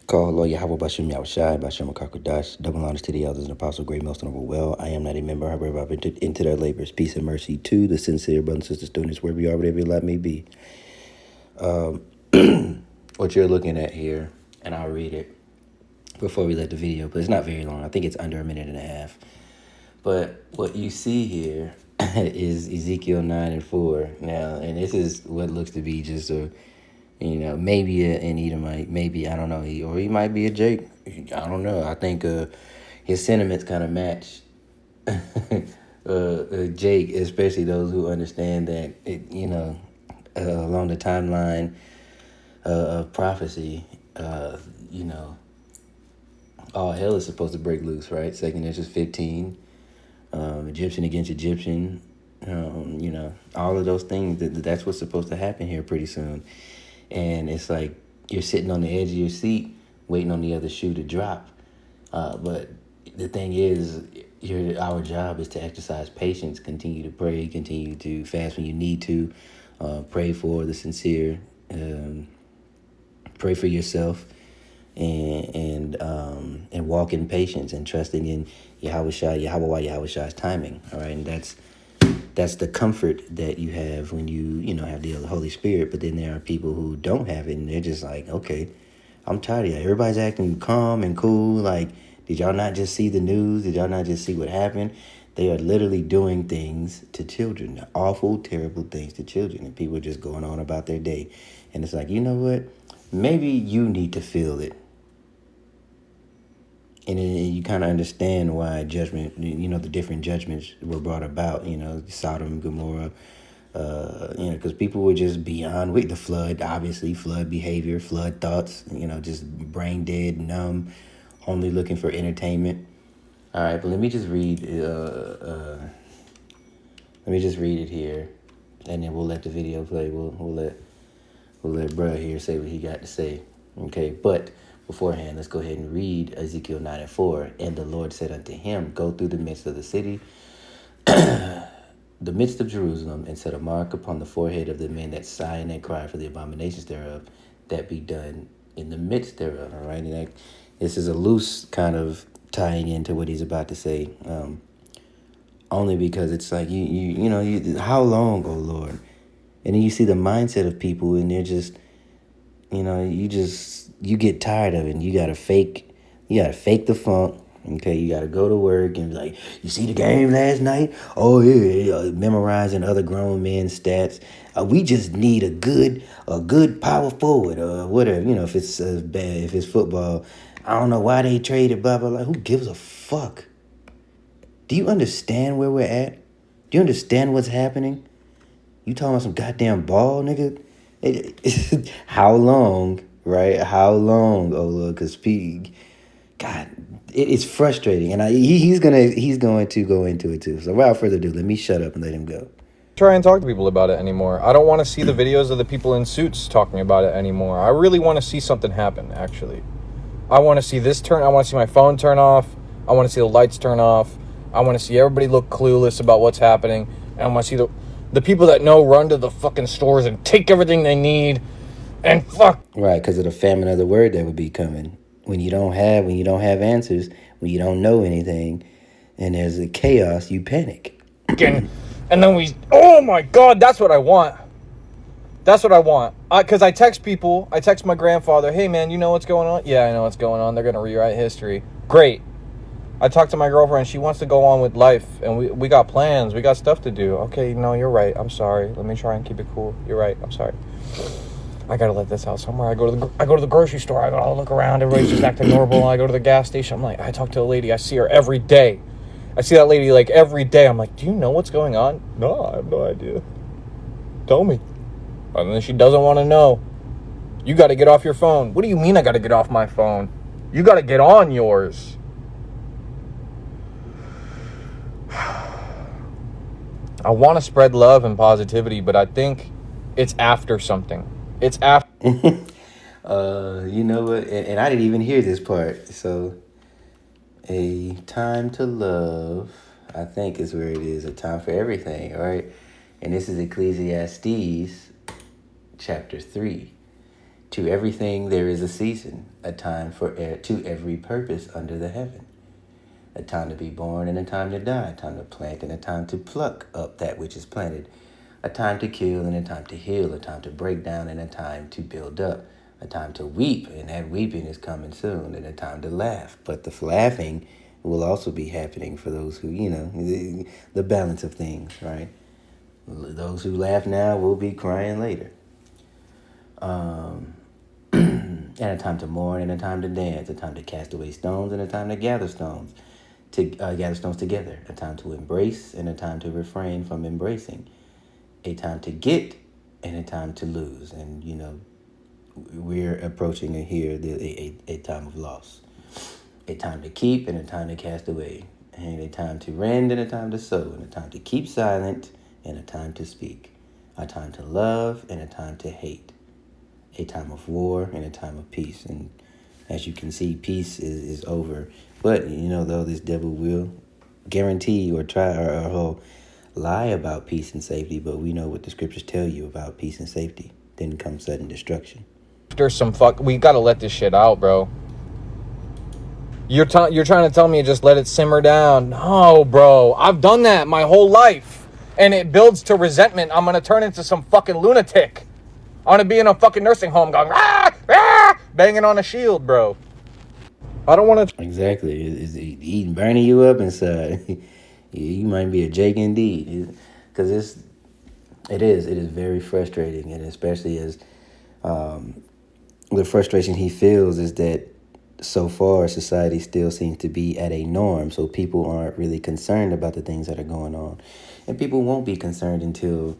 Call Lawyer Yahweh Bashim Yahushai, Bashim Kakadash, double honors to the elders and apostle, great milestone of a well. I am not a member, however, I've entered into their labors. Peace and mercy to the sincere brothers and sisters, students, wherever you are, whatever your lot may be. What you're looking at here, and I'll read it before we let the video, but it's not very long. I think it's under a minute and a half. But what you see here is Ezekiel 9:4 now, and this is what looks to be just a, maybe an Edomite, maybe, I don't know, or he might be a Jake. I don't know. I think his sentiments kind of match Jake, especially those who understand that, along the timeline of prophecy, all hell is supposed to break loose, right? 2 Ezra 15, Egyptian against Egyptian, all of those things, that's what's supposed to happen here pretty soon. And it's like you're sitting on the edge of your seat waiting on the other shoe to drop. But the thing is, our job is to exercise patience, continue to pray, continue to fast when you need to, pray for the sincere, pray for yourself, and walk in patience and trusting in Yahweh's timing. All right, and that's the comfort that you have when you have the Holy Spirit. But then there are people who don't have it, and they're just like, okay, I'm tired of you. Everybody's acting calm and cool. Like, did y'all not just see the news? Did y'all not just see what happened? They are literally doing things to children, awful, terrible things to children, and people are just going on about their day. And it's like, you know what? Maybe you need to feel it. And then you kind of understand why judgment, the different judgments were brought about, Sodom, Gomorrah, because people were just beyond with the flood, obviously, flood behavior, flood thoughts, just brain dead, numb, only looking for entertainment. All right, but let me just read it here, and then we'll let the video play. We'll let bruh here say what he got to say. Okay, but beforehand, let's go ahead and read Ezekiel 9:4. And the Lord said unto him, go through the midst of the city, the midst of Jerusalem, and set a mark upon the forehead of the men that sigh and that cry for the abominations thereof, that be done in the midst thereof. All right, and this is a loose kind of tying into what he's about to say, only because it's like how long, oh Lord? And then you see the mindset of people, and they're just, you get tired of it, and you gotta fake the funk. Okay, you gotta go to work and be like, you see the game last night? Oh yeah, memorizing other grown men's stats. We just need a good power forward or whatever. If it's bad, if it's football, I don't know why they traded blah blah blah. Who gives a fuck? Do you understand where we're at? Do you understand what's happening? You talking about some goddamn ball, nigga? How long, right? How long, oh Lord, because God, it's frustrating, and he's going to go into it too. So without further ado, let me shut up and let him go. Try and talk to people about it anymore. I don't want to see the videos of the people in suits talking about it anymore. I really want to see something happen, actually. I want to see this turn. I want to see my phone turn off. I want to see the lights turn off. I want to see everybody look clueless about what's happening. And I want to see the people that know run to the fucking stores and take everything they need and fuck. Right, because of the famine of the word that would be coming. When you don't have answers, when you don't know anything, and there's a chaos, you panic. And then oh my God, that's what I want. That's what I want. Because I text people, I text my grandfather, hey man, you know what's going on? Yeah, I know what's going on. They're going to rewrite history. Great. I talked to my girlfriend, she wants to go on with life, and we got plans, we got stuff to do. Okay, no, you're right, I'm sorry. Let me try and keep it cool. You're right, I'm sorry. I gotta let this out somewhere. I go to the grocery store, I gotta look around, everybody's just acting normal. I go to the gas station, I talk to a lady, I see her every day. I see that lady like every day. I'm like, do you know what's going on? No, I have no idea. Tell me. And then she doesn't want to know. You got to get off your phone. What do you mean I got to get off my phone? You got to get on yours. I want to spread love and positivity, but I think it's after something. It's after. You know what? And I didn't even hear this part. So, a time to love, I think is where it is. A time for everything, all right? And this is Ecclesiastes chapter 3. To everything there is a season, a time to every purpose under the heaven. A time to be born and a time to die, a time to plant and a time to pluck up that which is planted, a time to kill and a time to heal, a time to break down and a time to build up, a time to weep, and that weeping is coming soon, and a time to laugh. But the laughing will also be happening for those who, the balance of things, right? Those who laugh now will be crying later. And a time to mourn and a time to dance, a time to cast away stones and a time to gather stones, together, a time to embrace and a time to refrain from embracing, a time to get and a time to lose. And, we're approaching a time of loss, a time to keep and a time to cast away, and a time to rend and a time to sow, and a time to keep silent and a time to speak, a time to love and a time to hate, a time of war and a time of peace. And as you can see, peace is over. But, though this devil will guarantee or try or lie about peace and safety, but we know what the scriptures tell you about peace and safety. Then comes sudden destruction. There's some we gotta let this shit out, bro. You're trying to tell me just let it simmer down. No, bro. I've done that my whole life. And it builds to resentment. I'm gonna turn into some fucking lunatic. I want to be in a fucking nursing home going, ah, ah, banging on a shield, bro. I don't want to. Exactly. It's eating, burning you up inside. You might be a Jake indeed. Because it is very frustrating. And especially as the frustration he feels is that so far society still seems to be at a norm. So people aren't really concerned about the things that are going on. And people won't be concerned until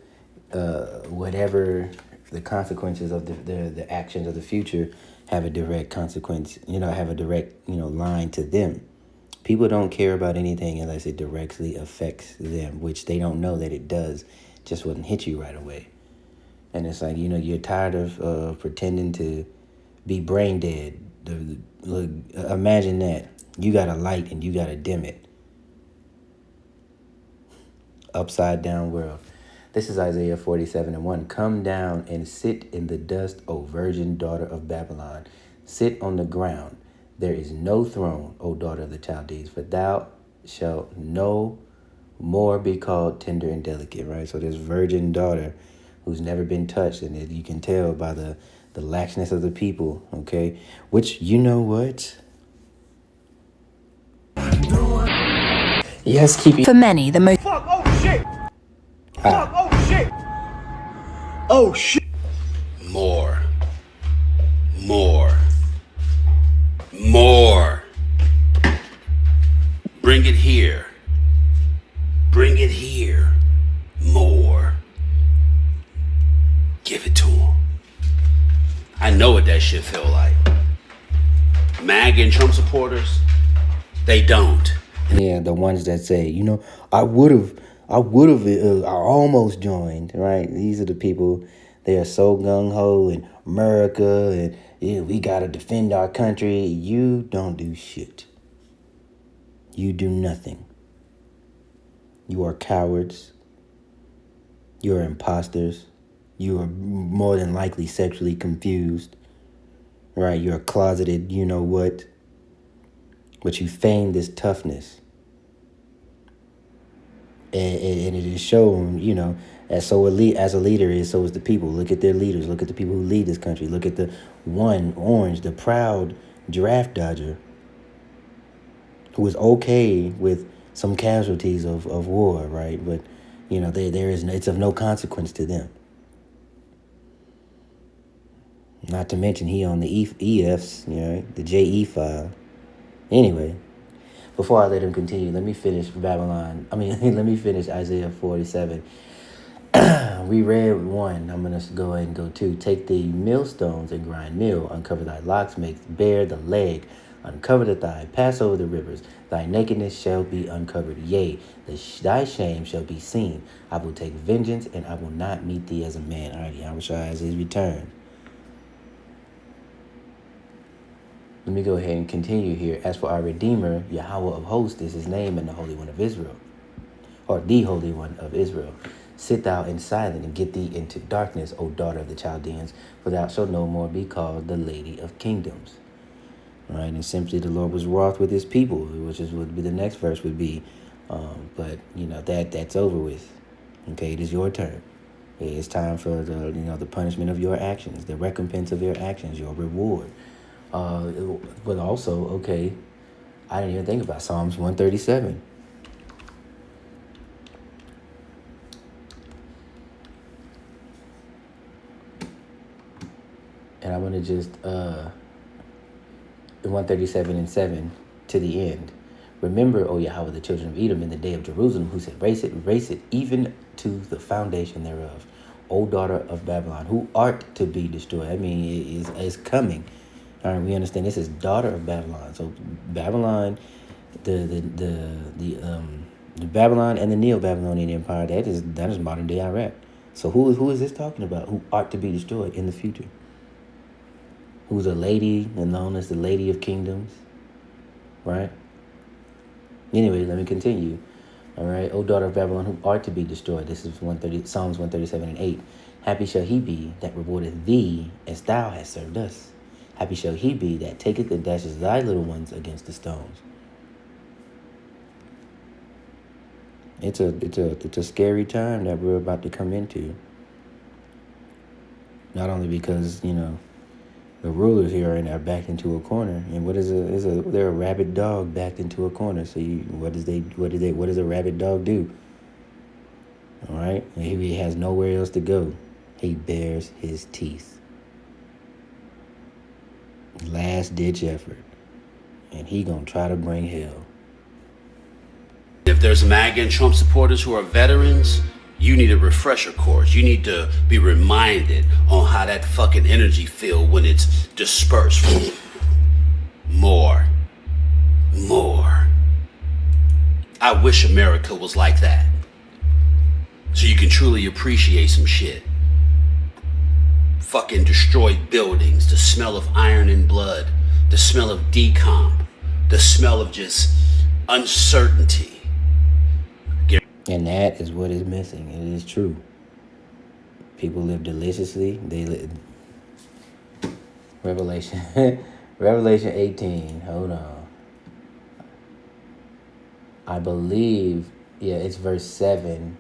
whatever the consequences of the actions of the future have a direct consequence, have a direct, line to them. People don't care about anything unless it directly affects them, which they don't know that it does. Just wouldn't hit you right away. And it's like, you're tired of pretending to be brain dead. Look, imagine that. You got a light and you got to dim it. Upside down world. This is Isaiah 47:1. Come down and sit in the dust, O virgin daughter of Babylon. Sit on the ground. There is no throne, O daughter of the Chaldees, for thou shalt no more be called tender and delicate, right? So this virgin daughter who's never been touched, and you can tell by the laxness of the people, okay? Which, you know what? Yes, keep it. For many, the most... Fuck, oh shit! Fuck, oh shit! Oh shit! More. Bring it here. More. Give it to him. I know what that shit feel like. MAGA and Trump supporters, they don't. Yeah, the ones that say, I almost joined, right? These are the people, they are so gung-ho in America, and we got to defend our country. You don't do shit. You do nothing. You are cowards. You are imposters. You are more than likely sexually confused, right? You're a closeted, what? But you feign this toughness. And it is shown, as a leader is, so is the people. Look at their leaders. Look at the people who lead this country. Look at the one, Orange, the proud draft dodger, who is okay with some casualties of war, right? But, it's of no consequence to them. Not to mention he on the EFs, the JE file. Anyway, before I let him continue, let me finish let me finish Isaiah 47. We read 1. I'm going to go ahead and go 2. Take the millstones and grind meal. Uncover thy locks, make bare the leg. Uncover the thigh, pass over the rivers. Thy nakedness shall be uncovered. Yea, thy shame shall be seen. I will take vengeance, and I will not meet thee as a man. All right, Yahushua has his return. Let me go ahead and continue here. As for our Redeemer, Yahweh of hosts is his name, and the Holy One of Israel, or the Holy One of Israel. Sit thou in silence and get thee into darkness, O daughter of the Chaldeans, for thou shalt no more be called the Lady of Kingdoms. All right, and simply the Lord was wroth with his people, which is would be the next verse would be. But that's over with. Okay, it is your turn. It's time for the punishment of your actions, the recompense of your actions, your reward. But also, okay, I didn't even think about Psalms 137. And I want to just 137:7 to the end. Remember, O Yahweh, the children of Edom in the day of Jerusalem, who said, race it, even to the foundation thereof. O daughter of Babylon, who art to be destroyed. I mean, it's coming. All right, we understand this is daughter of Babylon. So Babylon, the Babylon and the Neo-Babylonian Empire, that is modern day Iraq. So who is this talking about? Who art to be destroyed in the future? Who's a lady and known as the Lady of Kingdoms, right? Anyway, let me continue. All right, O daughter of Babylon, who art to be destroyed. This is Psalms 137:8. Happy shall he be that rewardeth thee as thou hast served us. Happy shall he be that taketh and dashes thy little ones against the stones. It's a scary time that we're about to come into. Not only because the rulers here are backed into a corner, and they're a rabid dog backed into a corner. So what does a rabid dog do? All right, he has nowhere else to go. He bares his teeth. Last ditch effort, and he gonna try to bring hell. If there's MAGA and Trump supporters who are veterans, you need a refresher course. You need to be reminded on how that fucking energy feel when it's dispersed. More. I wish America was like that, so you can truly appreciate some shit. Fucking destroyed buildings, the smell of iron and blood, the smell of decomp, the smell of just uncertainty. And that is what is missing. It is true. People live deliciously. They live. Revelation 18. Hold on. I believe, it's verse 7.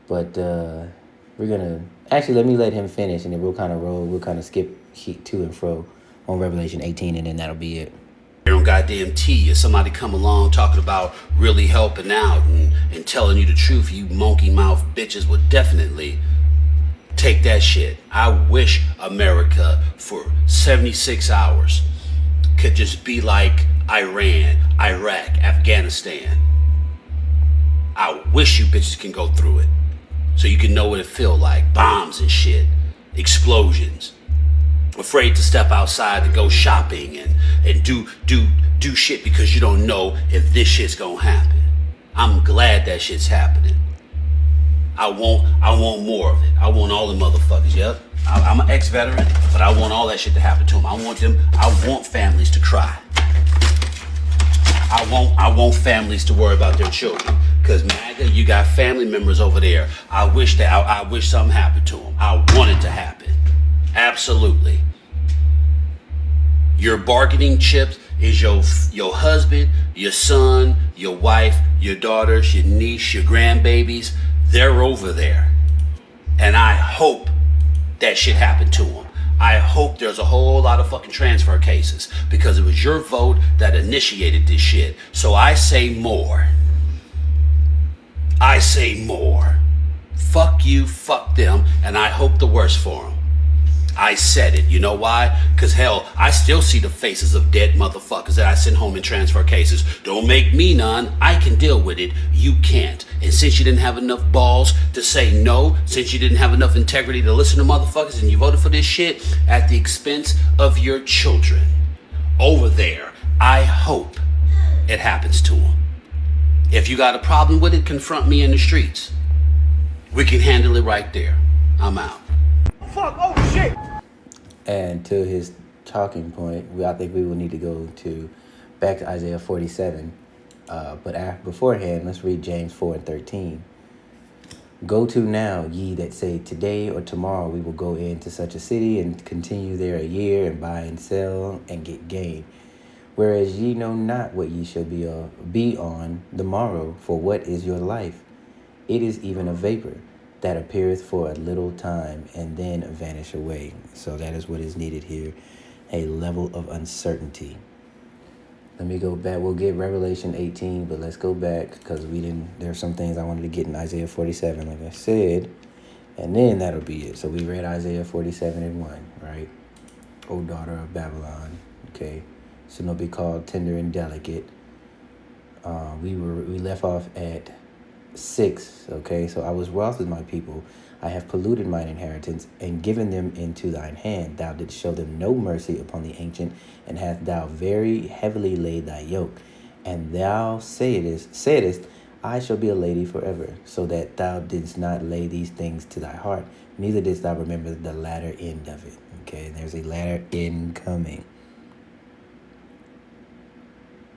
But we're gonna actually let me let him finish, and then we'll kind of roll. We'll kind of skip to and fro on Revelation 18, and then that'll be it. On goddamn tea, or somebody come along talking about really helping out and telling you the truth, you monkey mouth bitches would definitely take that shit. I wish America for 76 hours could just be like Iran, Iraq, Afghanistan. I wish you bitches can go through it so you can know what it feel like. Bombs and shit, explosions. Afraid to step outside to go shopping and do shit because you don't know if this shit's gonna happen. I'm glad that shit's happening. I want more of it. I want all the motherfuckers. Yep. I'm an ex-veteran, but I want all that shit to happen to them. I want families to cry. I want families to worry about their children. Cause MAGA, you got family members over there. I wish something happened to them. I want it to happen. Absolutely. Your bargaining chips is your husband, your son, your wife, your daughters, your niece, your grandbabies. They're over there. And I hope that shit happened to them. I hope there's a whole lot of fucking transfer cases because it was your vote that initiated this shit. So I say more. I say more. Fuck you, fuck them, and I hope the worst for them. I said it. You know why? Because hell, I still see the faces of dead motherfuckers that I send home in transfer cases. Don't make me none. I can deal with it. You can't. And since you didn't have enough balls to say no, since you didn't have enough integrity to listen to motherfuckers and you voted for this shit at the expense of your children over there, I hope it happens to them. If you got a problem with it, confront me in the streets. We can handle it right there. I'm out. Fuck, oh shit. And to his talking point, I think we will need to go back to Isaiah 47. But beforehand, let's read James 4:13. Go to now, ye that say, today or tomorrow we will go into such a city and continue there a year and buy and sell and get gain. Whereas ye know not what ye shall be on the morrow, for what is your life? It is even a vapor that appeareth for a little time and then vanish away. So that is what is needed here, a level of uncertainty. Let me go back. We'll get Revelation 18, but let's go back because there's some things I wanted to get in Isaiah 47, like I said, and then that'll be it. So we read Isaiah 47 and 1, right? O daughter of Babylon, okay? So not be called tender and delicate. We left off at 6, okay? So I was wroth with my people. I have polluted mine inheritance and given them into thine hand. Thou didst show them no mercy upon the ancient, and hast thou very heavily laid thy yoke. And thou saidest, I shall be a lady forever, so that thou didst not lay these things to thy heart, neither didst thou remember the latter end of it. Okay, there's a latter end coming.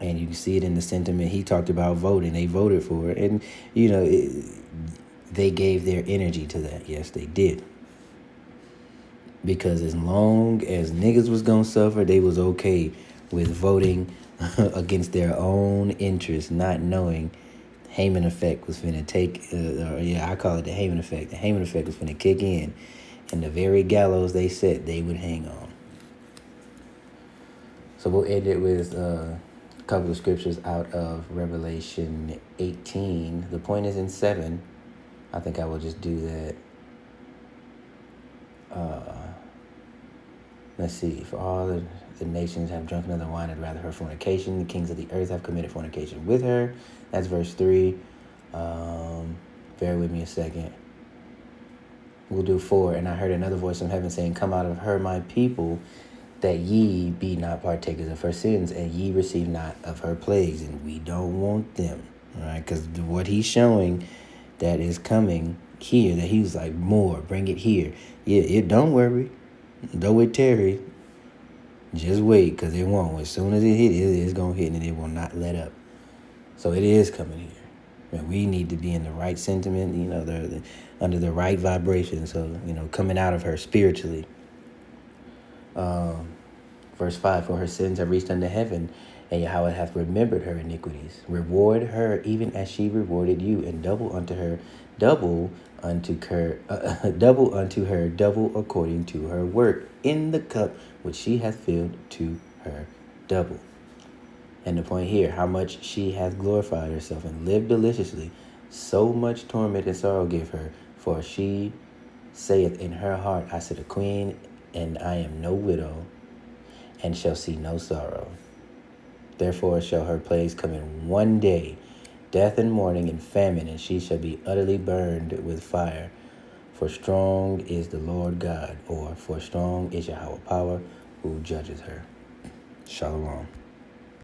And you can see it in the sentiment. He talked about voting. They voted for it. And, they gave their energy to that. Yes, they did. Because as long as niggas was going to suffer, they was okay with voting against their own interests, not knowing Haman effect was finna I call it the Haman effect. The Haman effect was finna kick in. And the very gallows they set, they would hang on. So we'll end it with a couple of scriptures out of Revelation 18. The point is in 7. I think I will just do that. Let's see. For all the nations have drunk another wine and rather her fornication. The kings of the earth have committed fornication with her. That's verse 3. Bear with me a second. We'll do 4. And I heard another voice from heaven saying, come out of her, my people, that ye be not partakers of her sins, and ye receive not of her plagues. And we don't want them. All right? Because what he's showing that is coming here, that he was like, more, bring it here. Yeah, don't worry. Though it tarry, just wait, because it won't. As soon as it hit, it's going to hit, and it will not let up. So it is coming here. And we need to be in the right sentiment, under the right vibration. So, coming out of her spiritually. Verse 5, for her sins have reached unto heaven, and Yahweh hath remembered her iniquities. Reward her even as she rewarded you, and double unto her, double according to her work, in the cup which she hath filled to her double. And the point here, how much she hath glorified herself and lived deliciously, so much torment and sorrow give her. For she saith in her heart, I sit a queen, and I am no widow, and shall see no sorrow. Therefore shall her plagues come in one day, death and mourning and famine, and she shall be utterly burned with fire. For strong is the Lord God, or for strong is Yahweh power, who judges her. Shalom.